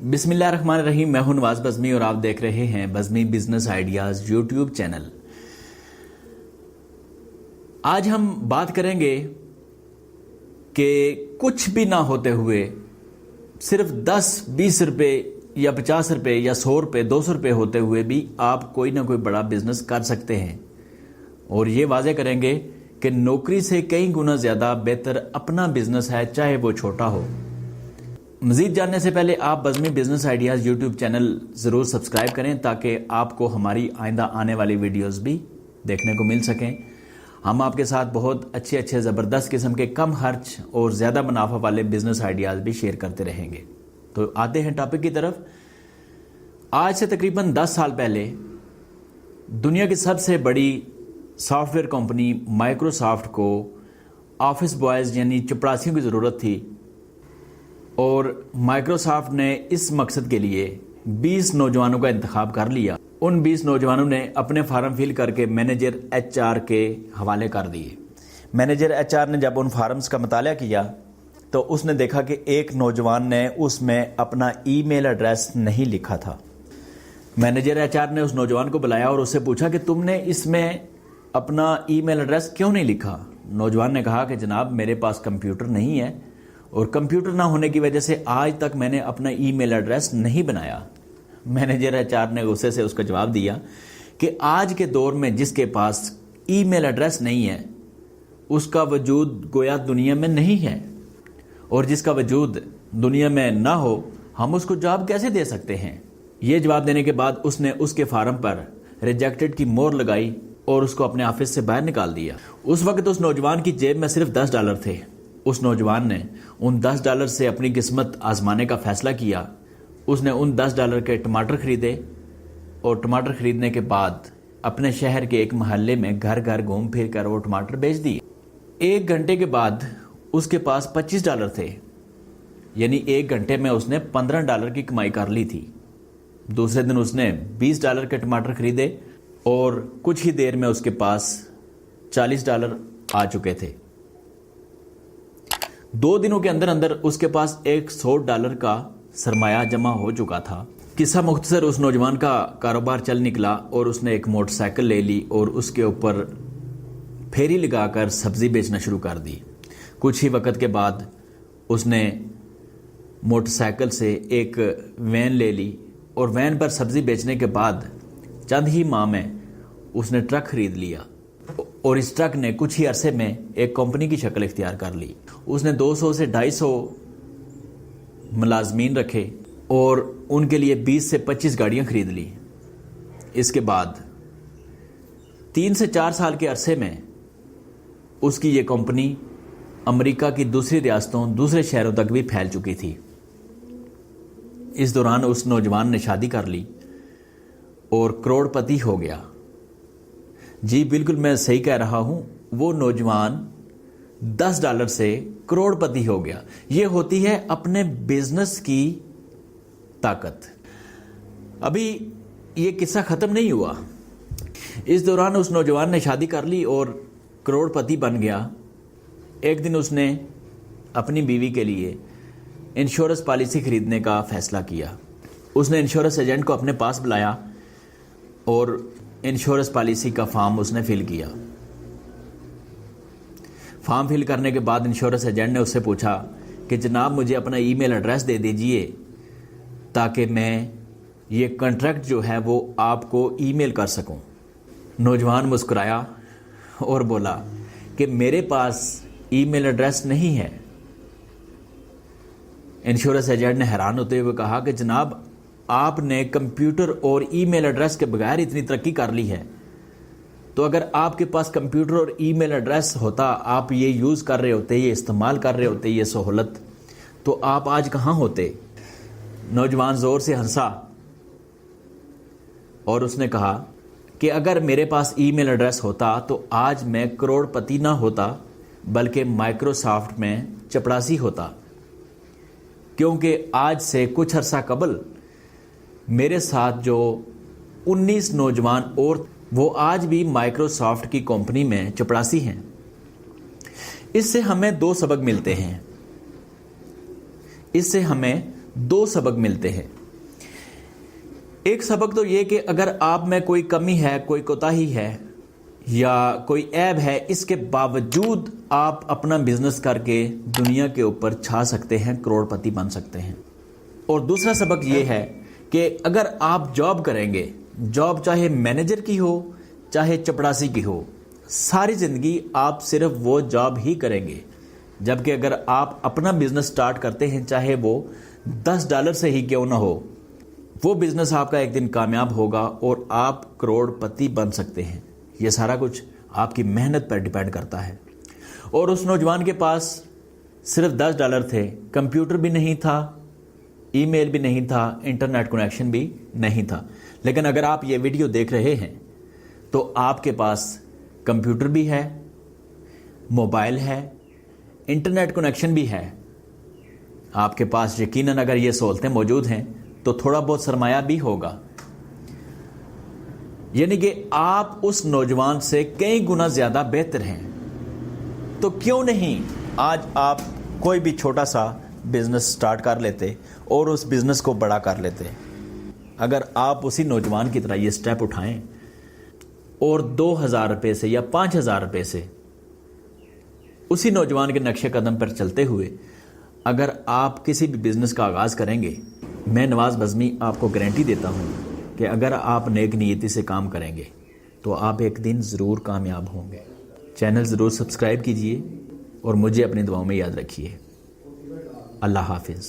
बिस्मिल्लाहिर्रहमानिर्रहीम। मैं हूं नवाज बज़मी और आप देख रहे हैं Bazmee business ideas YouTube channel. आज हम बात करेंगे कि कुछ भी ना होते हुए सिर्फ 10-20 रुपये या 50 रुपये या 100 रुपये 200 रुपये होते हुए भी आप कोई ना कोई बड़ा बिजनेस कर सकते हैं। और ये वाज़े करेंगे कि नौकरी से कई गुना ज़्यादा बेहतर अपना बिजनेस है, चाहे वो छोटा हो। मज़ीद जानने से पहले आप Bazmee business ideas YouTube channel ज़रूर सब्सक्राइब करें ताकि आपको हमारी आइंदा आने वाली वीडियोस भी देखने को मिल सकें। हम आपके साथ बहुत अच्छे ज़बरदस्त किस्म के कम खर्च और ज़्यादा मुनाफा वाले बिजनेस आइडियाज़ भी शेयर करते रहेंगे। तो आते हैं टॉपिक की तरफ। आज से तकरीबन 10 साल पहले दुनिया की सबसे बड़ी सॉफ्टवेयर कंपनी माइक्रोसॉफ्ट को ऑफिस बॉयज़ यानी चपरासियों की ज़रूरत थी और माइक्रोसॉफ्ट ने इस मकसद के लिए 20 नौजवानों का इंतखाब कर लिया। उन 20 नौजवानों ने अपने फार्म फिल करके मैनेजर HR के हवाले कर दिए। मैनेजर HR ने जब उन फार्म्स का मुताला किया तो उसने देखा कि एक नौजवान ने उसमें अपना ईमेल एड्रेस नहीं लिखा था। मैनेजर HR ने उस नौजवान को बुलाया और उससे पूछा कि तुमने इसमें अपना ईमेल एड्रेस क्यों नहीं लिखा। नौजवान ने कहा कि जनाब मेरे पास कंप्यूटर नहीं है और कंप्यूटर ना होने की वजह से आज तक मैंने अपना ईमेल एड्रेस नहीं बनाया। मैनेजर HR ने गुस्से से उसका जवाब दिया कि आज के दौर में जिसके पास ईमेल एड्रेस नहीं है उसका वजूद गोया दुनिया में नहीं है, और जिसका वजूद दुनिया में ना हो हम उसको जॉब कैसे दे सकते हैं। ये जवाब देने के बाद उसने उसके फार्म पर रिजेक्टेड की मोहर लगाई और उसको अपने ऑफिस से बाहर निकाल दिया। उस वक्त उस नौजवान की जेब में सिर्फ $10 थे। उस नौजवान ने उन $10 से अपनी किस्मत आजमाने का फैसला किया। उसने उन $10 के टमाटर खरीदे और टमाटर खरीदने के बाद अपने शहर के एक महल्ले में घर घर घूम फिर कर वो टमाटर बेच दिए। 1 घंटे के बाद उसके पास $25 थे, यानी 1 घंटे में उसने $15 की कमाई कर ली थी। दूसरे दिन उसने $20 के टमाटर खरीदे और कुछ ही देर में उसके पास $40 आ चुके थे। 2 दिनों के अंदर अंदर उसके पास $100 का सरमाया जमा हो चुका था। किस्सा मुख्तसर, उस नौजवान का कारोबार चल निकला और उसने एक मोटरसाइकिल ले ली और उसके ऊपर फेरी लगाकर सब्जी बेचना शुरू कर दी। कुछ ही वक्त के बाद उसने मोटरसाइकिल से एक वैन ले ली और वैन पर सब्जी बेचने के बाद चंद ही माह में उसने ट्रक खरीद लिया और इस ट्रक ने कुछ ही अरसे में एक कंपनी की शक्ल इख्तियार कर ली। उसने 200 से 250 मुलाजमीन रखे और उनके लिए 20 से 25 गाड़ियां खरीद ली। इसके बाद 3 से 4 साल के अरसे में उसकी ये कंपनी अमेरिका की दूसरी रियासतों, दूसरे शहरों तक भी फैल चुकी थी। इस दौरान उस नौजवान ने शादी कर ली और करोड़पति हो गया। जी बिल्कुल मैं सही कह रहा हूं, वो नौजवान $10 से करोड़पति हो गया। ये होती है अपने बिजनेस की ताकत। अभी ये किस्सा खत्म नहीं हुआ। इस दौरान उस नौजवान ने शादी कर ली और करोड़पति बन गया। एक दिन उसने अपनी बीवी के लिए इंश्योरेंस पॉलिसी खरीदने का फैसला किया। उसने इंश्योरेंस एजेंट को अपने पास बुलाया और इंश्योरेंस पॉलिसी का फॉर्म उसने फिल किया। फॉर्म फिल करने के बाद इंश्योरेंस एजेंट ने उससे पूछा कि जनाब मुझे अपना ईमेल एड्रेस दे दीजिए ताकि मैं ये कॉन्ट्रैक्ट जो है वो आपको ईमेल कर सकूं। नौजवान मुस्कुराया और बोला कि मेरे पास ईमेल एड्रेस नहीं है। इंश्योरेंस एजेंट ने हैरान होते हुए कहा कि जनाब आपने कंप्यूटर और ईमेल एड्रेस के बगैर इतनी तरक्की कर ली है, तो अगर आपके पास कंप्यूटर और ईमेल एड्रेस होता, आप ये यूज़ कर रहे होते, ये इस्तेमाल कर रहे होते, ये सहूलत, तो आप आज कहाँ होते। नौजवान ज़ोर से हंसा और उसने कहा कि अगर मेरे पास ईमेल एड्रेस होता तो आज मैं करोड़पति ना होता बल्कि माइक्रोसॉफ्ट में चपरासी होता, क्योंकि आज से कुछ अरसा कबल मेरे साथ जो 19 नौजवान और वो आज भी माइक्रोसॉफ्ट की कंपनी में चपरासी हैं। इससे हमें 2 सबक मिलते हैं। इससे हमें 2 सबक मिलते हैं। ایک سبق تو یہ کہ اگر آپ میں کوئی کمی ہے، کوئی کوتاہی ہے یا کوئی عیب ہے، اس کے باوجود آپ اپنا بزنس کر کے دنیا کے اوپر چھا سکتے ہیں، کروڑ پتی بن سکتے ہیں۔ اور دوسرا سبق یہ ہے کہ اگر آپ جاب کریں گے، جاب چاہے مینیجر کی ہو چاہے چپڑاسی کی ہو، ساری زندگی آپ صرف وہ جاب ہی کریں گے، جبکہ اگر آپ اپنا بزنس سٹارٹ کرتے ہیں، چاہے وہ $10 سے ہی کیوں نہ ہو، وہ بزنس آپ کا ایک دن کامیاب ہوگا اور آپ کروڑ پتی بن سکتے ہیں۔ یہ سارا کچھ آپ کی محنت پر ڈیپینڈ کرتا ہے۔ اور اس نوجوان کے پاس صرف $10 تھے، کمپیوٹر بھی نہیں تھا، ای میل بھی نہیں تھا، انٹرنیٹ کنیکشن بھی نہیں تھا، لیکن اگر آپ یہ ویڈیو دیکھ رہے ہیں تو آپ کے پاس کمپیوٹر بھی ہے، موبائل ہے، انٹرنیٹ کنیکشن بھی ہے، آپ کے پاس یقیناً اگر یہ سہولتیں موجود ہیں تو تھوڑا بہت سرمایہ بھی ہوگا، یعنی کہ آپ اس نوجوان سے کئی گنا زیادہ بہتر ہیں۔ تو کیوں نہیں آج آپ کوئی بھی چھوٹا سا بزنس سٹارٹ کر لیتے اور اس بزنس کو بڑا کر لیتے؟ اگر آپ اسی نوجوان کی طرح یہ سٹیپ اٹھائیں اور $2000 سے یا $5000 سے اسی نوجوان کے نقش قدم پر چلتے ہوئے اگر آپ کسی بھی بزنس کا آغاز کریں گے، میں نواز بزمی آپ کو گارنٹی دیتا ہوں کہ اگر آپ نیک نیتی سے کام کریں گے تو آپ ایک دن ضرور کامیاب ہوں گے۔ چینل ضرور سبسکرائب کیجئے اور مجھے اپنی دعاؤں میں یاد رکھیے۔ اللہ حافظ۔